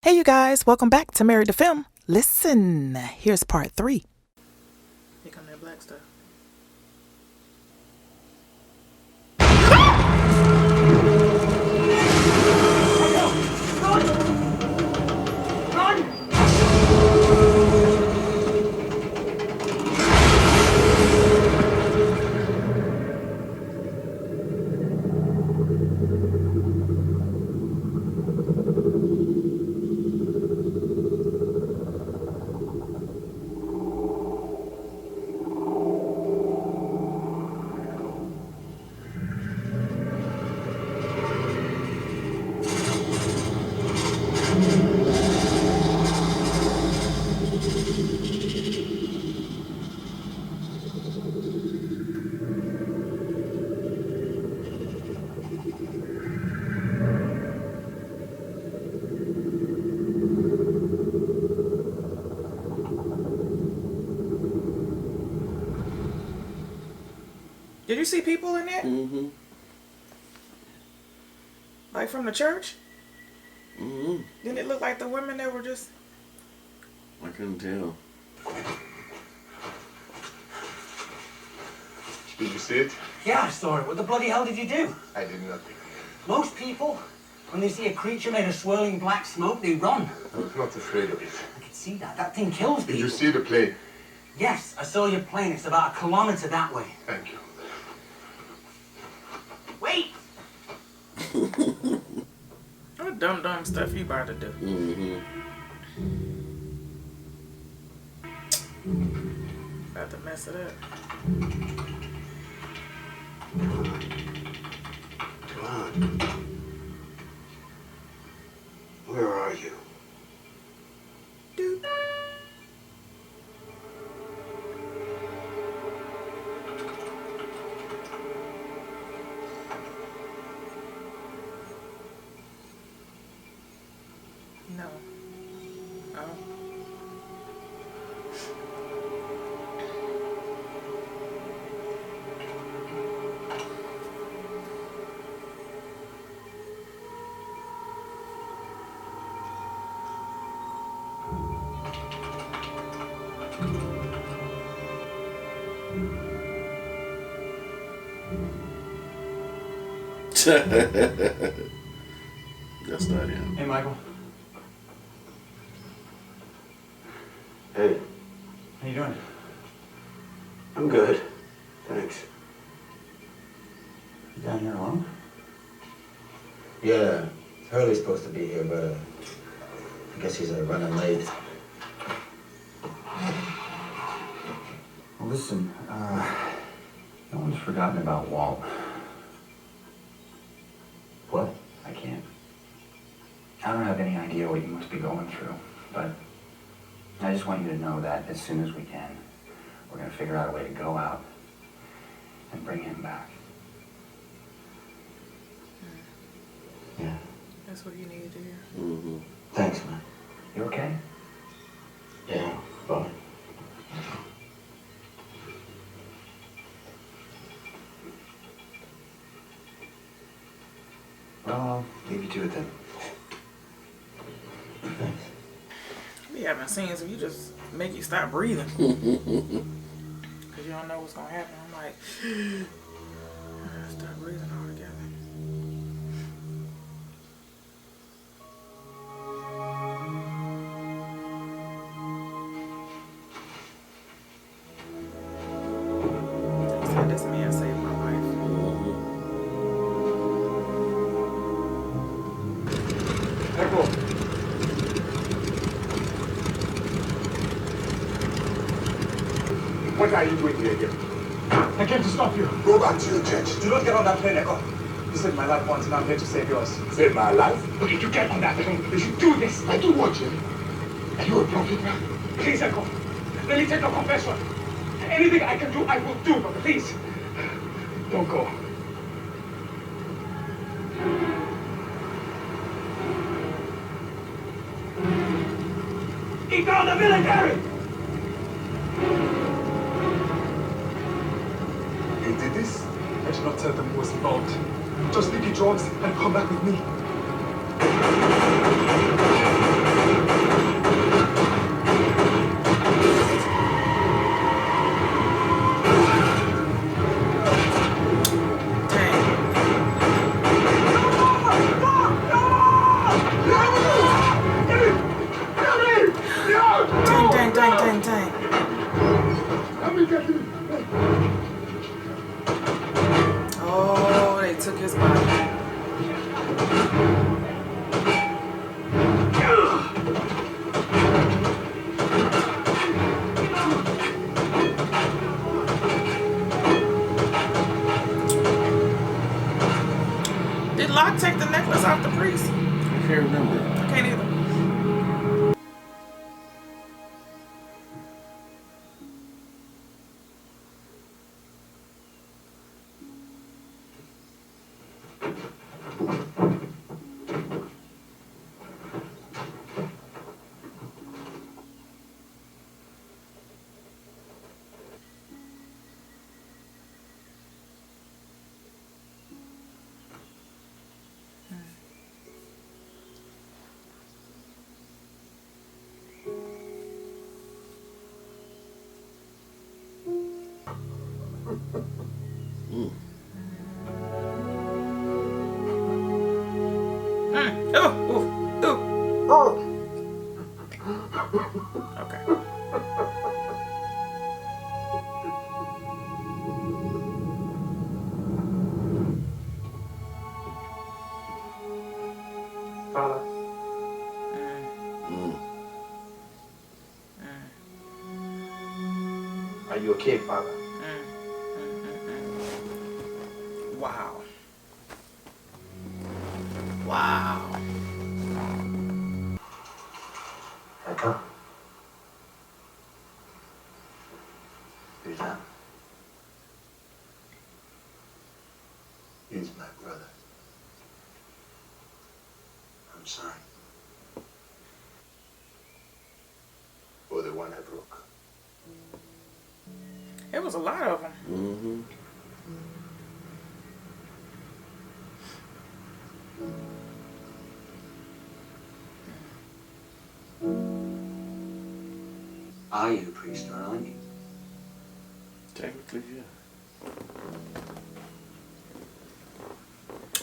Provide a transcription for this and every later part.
Hey you guys, welcome back to Married to Film. Listen, here's part 3. Here come that black stuff. Did you see people in there? Mm-hmm. Like from the church? Mm-hmm. Didn't it look like the women that were just... I couldn't tell. Did you see it? Yeah, I saw it. What the bloody hell did you do? I did nothing. Most people, when they see a creature made of swirling black smoke, they run. I was not afraid of it. I can see that. That thing kills people. Did you see the plane? Yes, I saw your plane. It's about 1 kilometer that way. Thank you. Wait! What dumb stuff you about to do? Mm-hmm. About to mess it up. Come on. Where are you? Dude. No. Oh. That's not him. Hey, Michael. Hey, How you doing? I'm good. Thanks. You down here alone? Yeah, Hurley's supposed to be here, but I guess he's running late. Well, listen, no one's forgotten about Walt. What? I can't. I don't have any idea what you must be going through, but I just want you to know that as soon as we can, we're going to figure out a way to go out and bring him back. Yeah. That's what you needed to hear. Mm-hmm. Thanks, man. You okay? Yeah, fine. Well, I'll leave you to it then. Thanks. We haven't scenes where you just make you stop breathing. Because you don't know what's going to happen. I'm like, stop breathing altogether. They said this man saved my life. Echo. What are you doing here again? I came to stop you. Go back to your church. Do not get on that plane, Echo. You saved my life once and I'm here to save yours. Save my life. Look, if you get on that plane, you should do this. I do what, Jimmy? Are you a prophet, man? Please, Echo. Let me take your confession. Anything I can do, I will do, but please, don't go. He found the military! You did this? I did not tell them who was involved. Just leave your drugs and come back with me. Okay. Father, are you okay, Father? Wow. Wow. Echo? Who's that? He's my brother. I'm sorry. For the one I broke. It was a lot of them. Mm-hmm. Are you a priest or aren't you? Technically, yeah.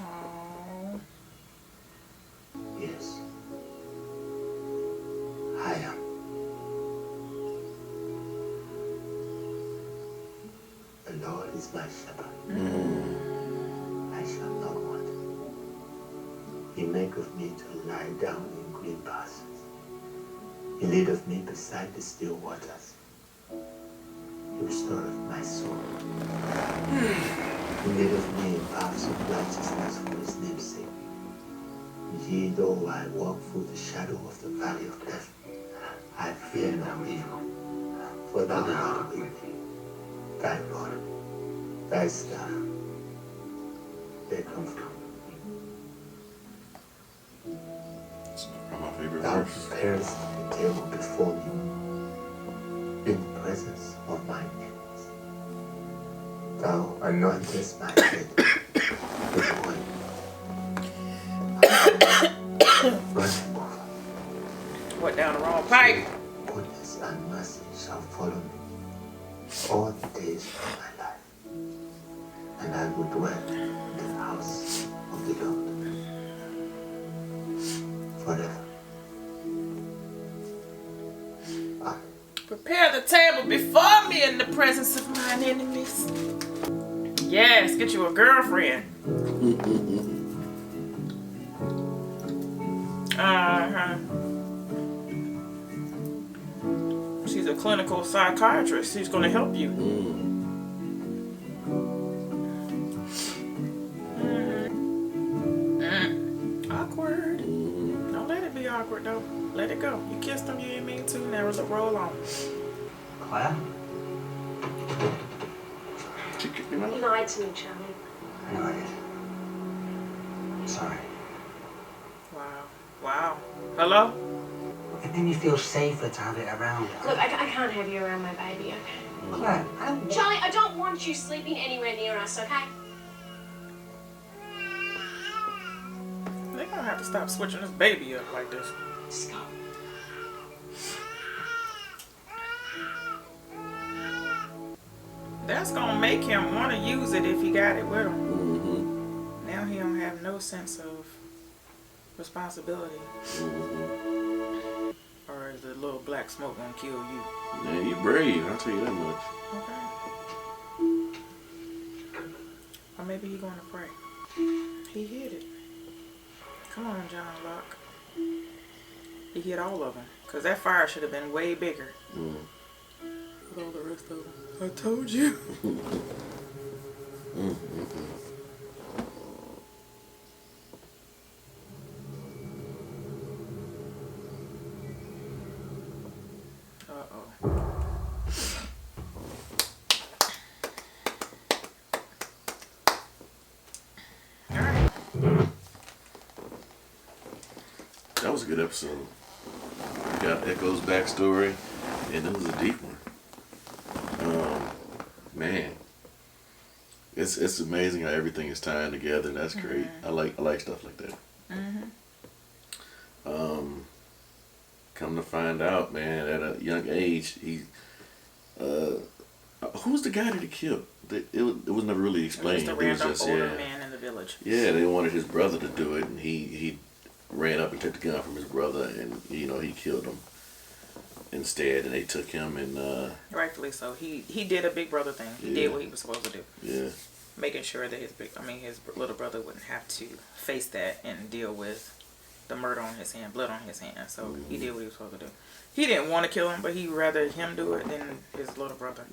Oh. Yes. I am. The Lord is my shepherd. I shall not want. He maketh me to lie down in green pastures. He leadeth me beside the still waters. He restoreth my soul. He leadeth me in paths of righteousness for his name's sake. Yea, though I walk through the shadow of the valley of death, I fear no evil, for thou art with me. Thy rod, thy staff, they comfort me. It's my favorite Thou verse. preparest the table before me, in the presence of my enemies. Thou anointest my head with oil. Running over, Went down the wrong pipe. goodness and mercy shall follow me all the days of my life, and I will dwell in the house of the Lord forever. Amen. Prepare the table before me in the presence of mine enemies. Yes, get you a girlfriend. She's a clinical psychiatrist. She's going to help you. Awkward. Don't let it be awkward, though. Let it go. You kissed him, you didn't mean to. Now roll on. Claire? She kicked me out. You lied to me, Charlie. I know I did. I'm sorry. Wow. Wow. Hello? It made me feel safer to have it around. Look, I can't have you around my baby, okay? Claire, I don't... Charlie, I don't want you sleeping anywhere near us, okay? They're going to have to stop switching this baby up like this. Just go. That's going to make him want to use it if he got it with him. Now he don't have no sense of responsibility. Or is the little black smoke going to kill you? Man, you brave, I'll tell you that much. Okay. Or maybe he going to pray. He hit it. Come on, John Locke. He hit all of them. Because that fire should have been way bigger. With all the rest of them. I told you. Uh-oh. Alright. That was a good episode. We got Echo's backstory, and it was a deep one. Man, it's amazing how everything is tying together. That's great. I like stuff like that. Come to find out, man, at a young age, he who's the guy that he killed? It was never really explained. Just a random older man in the village. Yeah, they wanted his brother to do it, and he ran up and took the gun from his brother, and he killed him. instead, and they took him and rightfully so. He did a big brother thing. He did what he was supposed to do. Yeah. Making sure that his little brother wouldn't have to face that and deal with the murder on his hand, blood on his hand. So he did what he was supposed to do. He didn't want to kill him, but he'd rather him do it than his little brother.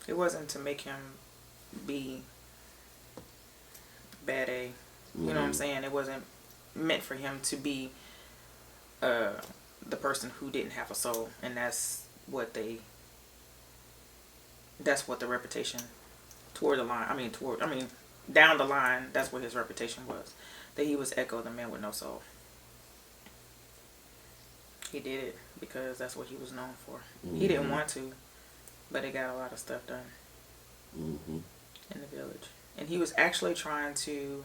It wasn't to make him be bad A. You know what I'm saying? It wasn't meant for him to be the person who didn't have a soul, and that's what the reputation down the line, that's what his reputation was, that he was Echo, the man with no soul. He did it because that's what he was known for. He didn't want to, but he got a lot of stuff done in the village. And he was actually trying to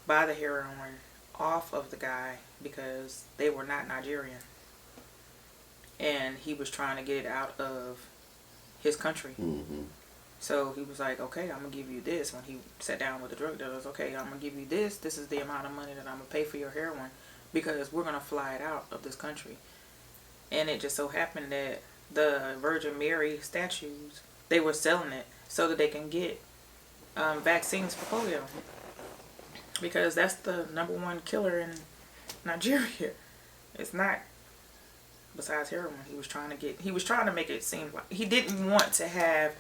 buy the heroin off of the guy because they were not Nigerian. And he was trying to get it out of his country. So he was like, okay, I'm going to give you this. When he sat down with the drug dealers, okay, I'm going to give you this. This is the amount of money that I'm going to pay for your heroin because we're going to fly it out of this country. And it just so happened that the Virgin Mary statues, they were selling it so that they can get vaccines for polio. Because that's the #1 killer in Nigeria. It's not, besides heroin. He was trying to make it seem like he didn't want to have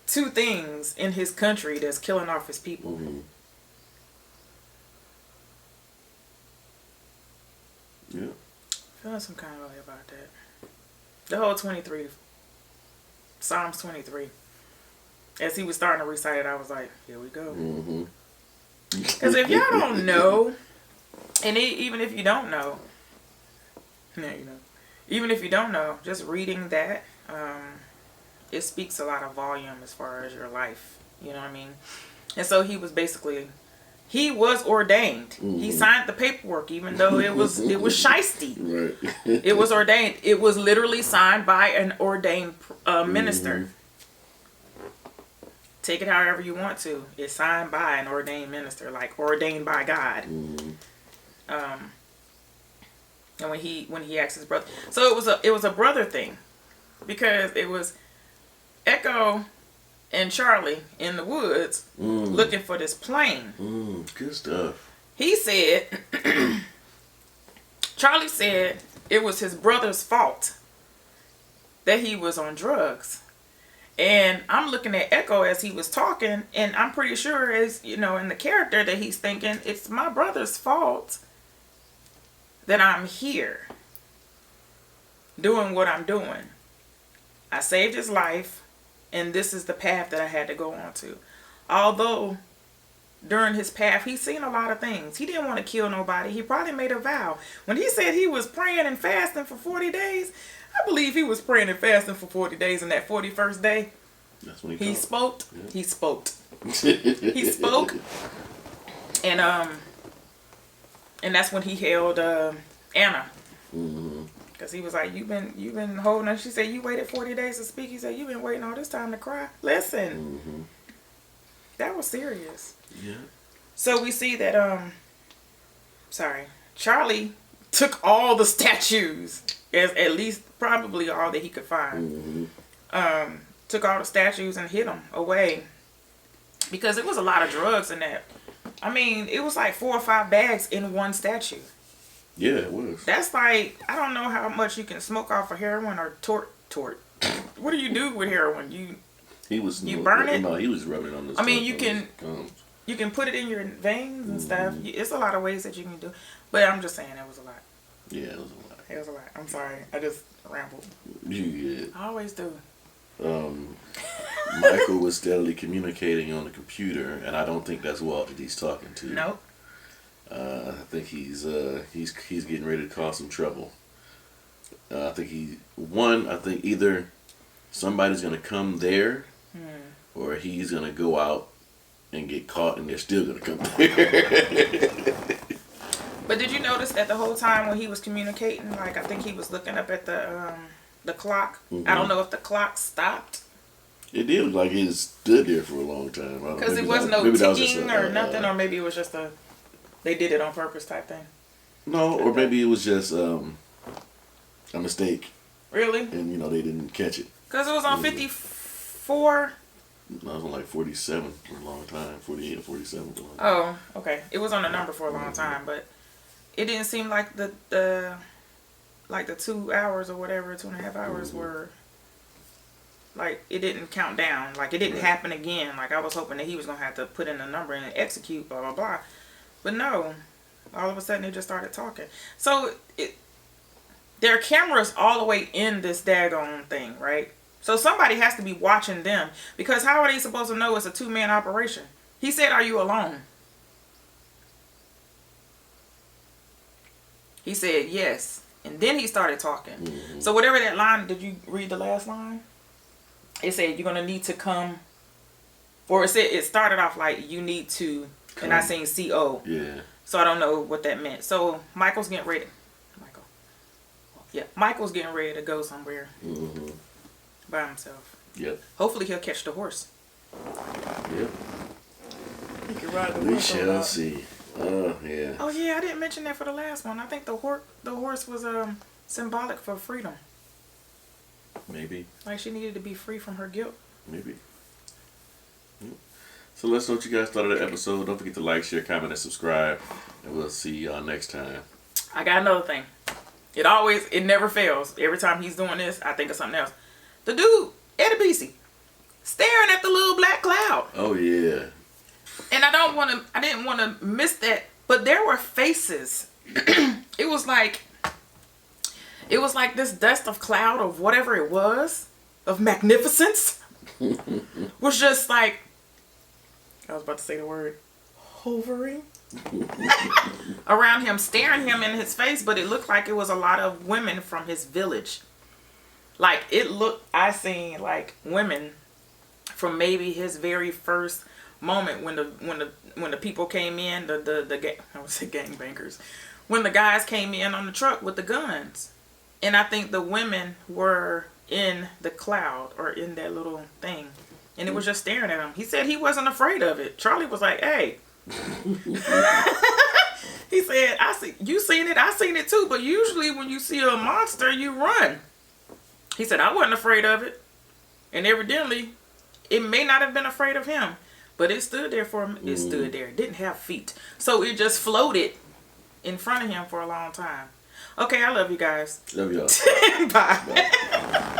2 things in his country that's killing off his people. Yeah. Feeling some kind of way about that. The whole 23, Psalms 23. As he was starting to recite it, I was like, here we go. Because if y'all don't know, and even if you don't know, even if you don't know, just reading that, it speaks a lot of volume as far as your life. You know what I mean? And so he was ordained. He signed the paperwork, even though it was shiesty. Right. It was ordained. It was literally signed by an ordained minister. Take it however you want to. It's signed by an ordained minister, like ordained by God. And when he asked his brother, so it was a brother thing, because it was Echo and Charlie in the woods looking for this plane. Good stuff. He said, Charlie said it was his brother's fault that he was on drugs. And I'm looking at Echo as he was talking, and I'm pretty sure, as in the character, that he's thinking, it's my brother's fault that I'm here doing what I'm doing. I saved his life, and this is the path that I had to go on to. Although during his path, he's seen a lot of things. He didn't want to kill nobody. He probably made a vow. When he said he was praying and fasting for 40 days, I believe he was praying and fasting for 40 days, and that 41st day, that's when he spoke. Yeah. He spoke. He spoke. And that's when he held Anna. Because he was like, you've been holding her. She said, you waited 40 days to speak. He said, you've been waiting all this time to cry. Listen. That was serious. Yeah. So we see that Charlie took all the statues, as at least probably all that he could find. Took all the statues and hid them away, because it was a lot of drugs in that. I mean, it was like 4 or 5 bags in one statue. Yeah, it was. That's like, I don't know how much you can smoke off of heroin or tort. What do you do with heroin? You burn it? No, he was rubbing on this. I mean, you can put it in your veins and stuff. It's a lot of ways that you can do. But I'm just saying, it was a lot. Yeah, it was a lot. It was a lot. I'm sorry. I just rambled. You did. I always do. Michael was steadily communicating on the computer, and I don't think that's Walt that he's talking to. Nope. I think he's getting ready to cause some trouble. I think either somebody's gonna come there, or he's gonna go out and get caught, and they're still gonna come there. But did you notice that the whole time when he was communicating, like, I think he was looking up at the clock. I don't know if the clock stopped. It did look like it stood there for a long time. Because it was no ticking or nothing, or maybe it was just they did it on purpose type thing. No, or maybe it was just a mistake. Really? And, you know, they didn't catch it. Because it was on 54. No, it was on like 47 for a long time. 48 or 47 for a long time. Oh, okay. It was on the number for a long time, but it didn't seem like the 2 hours or whatever, 2.5 hours were, like, it didn't count down. Like, it didn't happen again. Like, I was hoping that he was going to have to put in a number and execute, blah, blah, blah. But no. All of a sudden, they just started talking. So, there are cameras all the way in this daggone thing, right? So, somebody has to be watching them. Because how are they supposed to know it's a 2-man operation? He said, "Are you alone?" He said, "Yes." And then he started talking. So whatever that line, did you read the last line? It said, "You're going to need to come." Or it said, it started off like, "You need to," and I seen CO. Yeah. So I don't know what that meant. So Michael's getting ready. Michael's getting ready to go somewhere by himself. Yep. Hopefully he'll catch the horse. Yep. He can ride the We horse. shall see. Oh, yeah. Oh yeah, I didn't mention that for the last one. I think the horse was symbolic for freedom. Maybe. Like she needed to be free from her guilt. Maybe. Yep. So let us know what you guys thought of the episode. Don't forget to like, share, comment, and subscribe. And we'll see y'all next time. I got another thing. It never fails. Every time he's doing this, I think of something else. The dude, ᴚᴜ, staring at the little black cloud. Oh, yeah. And I didn't want to miss that, but there were faces. It was like this dust of cloud of whatever it was, of magnificence, was just like, I was about to say the word, hovering around him, staring him in his face, but it looked like it was a lot of women from his village. Like I seen like women from maybe his very first moment when the people came in, I would say gangbangers, when the guys came in on the truck with the guns, and I think the women were in the cloud or in that little thing, and it was just staring at him. He said he wasn't afraid of it. Charlie was like, "Hey." He said, "You seen it, I seen it too, but usually when you see a monster, you run." He said, "I wasn't afraid of it." And evidently, it may not have been afraid of him, but it stood there for him. It stood there. It didn't have feet. So it just floated in front of him for a long time. Okay, I love you guys. Love y'all. Bye.